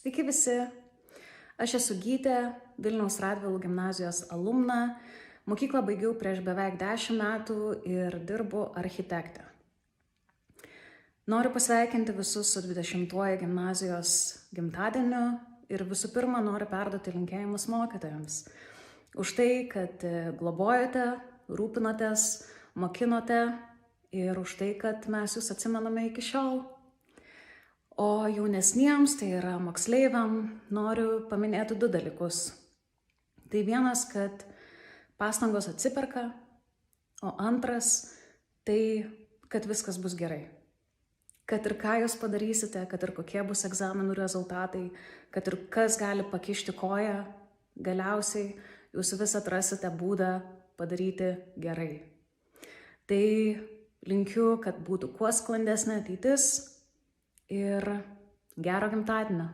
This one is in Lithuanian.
Sveiki visi, aš esu Gytė, Vilniaus Radvilų gimnazijos alumna, mokyklą baigiau prieš beveik 10 metų ir dirbu architektė. Noriu pasveikinti visus su 20-uoju gimnazijos gimtadieniu ir visų pirma noriu perduoti linkėjimus mokytojams. Už tai, kad globojate, rūpinotės, mokinote ir už tai, kad mes jūs atsimename iki šiol. O jaunesniems, tai yra moksleiviam, noriu paminėti 2 dalykus. Tai vienas, kad pastangos atsiperka, o antras, tai kad viskas bus gerai. Kad ir ką jūs padarysite, kad ir kokie bus egzaminų rezultatai, kad ir kas gali pakišti koją, galiausiai jūs vis atrasite būdą padaryti gerai. Tai linkiu, kad būtų kuo sklandesnė ateitis ir gero gimtadienio.